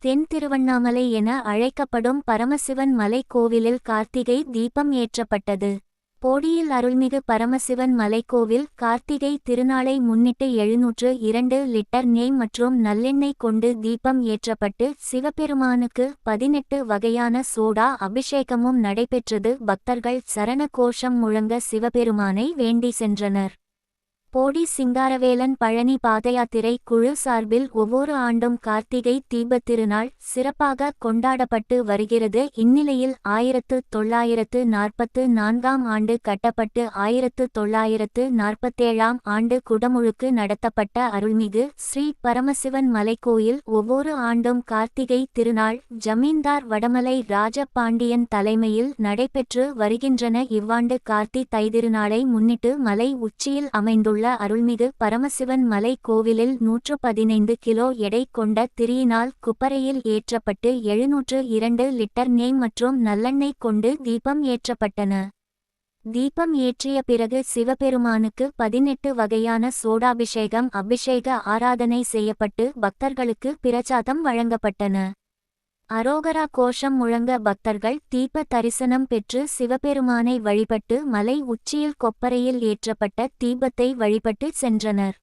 தென் திருவண்ணாமலை என அழைக்கப்படும் பரமசிவன் மலை கோவிலில் கார்த்திகை தீபம் ஏற்றப்பட்டது. போடியில் அருள்மிகு பரமசிவன் மலைக்கோவில் கார்த்திகை திருநாளை முன்னிட்டு 702 லிட்டர் நெய் மற்றும் நல்லெண்ணெய் கொண்டு தீபம் ஏற்றப்பட்டு சிவபெருமானுக்கு 18 வகையான சோடா அபிஷேகமும் நடைபெற்றது. பக்தர்கள் சரண கோஷம் முழங்க சிவபெருமானை வேண்டி சென்றனர். போடி சிங்காரவேலன் பழனி பாதயாத்திரை குழு சார்பில் ஒவ்வொரு ஆண்டும் கார்த்திகை தீபத் திருநாள் சிறப்பாக கொண்டாடப்பட்டு வருகிறது. இந்நிலையில் 1944ஆம் ஆண்டு கட்டப்பட்டு 1947ஆம் ஆண்டு குடமுழுக்கு நடத்தப்பட்ட அருள்மிகு ஸ்ரீ பரமசிவன் மலைக்கோயில் ஒவ்வொரு ஆண்டும் கார்த்திகை திருநாள் ஜமீன்தார் வடமலை ராஜபாண்டியன் தலைமையில் நடைபெற்று வருகின்றன. இவ்வாண்டு கார்த்தி தைதிருநாளை முன்னிட்டு மலை உச்சியில் அமைந்துள்ள அருள்மிகு பரமசிவன் மலை கோவிலில் 115 கிலோ எடை கொண்ட திரியினால் குப்பரையில் ஏற்றப்பட்டு 702 லிட்டர் நெய் மற்றும் நல்லெண்ணெய் கொண்டு தீபம் ஏற்றப்பட்டன. தீபம் ஏற்றிய பிறகு சிவபெருமானுக்கு 18 வகையான சோடாபிஷேகம் அபிஷேக ஆராதனை செய்யப்பட்டு பக்தர்களுக்கு பிரசாதம் வழங்கப்பட்டன. அரோகரா கோஷம் முழங்க பக்தர்கள் தீப தரிசனம் பெற்று சிவபெருமானை வழிபட்டு மலை உச்சியில் கொப்பரையில் ஏற்றப்பட்ட தீபத்தை வழிபட்டு சென்றனர்.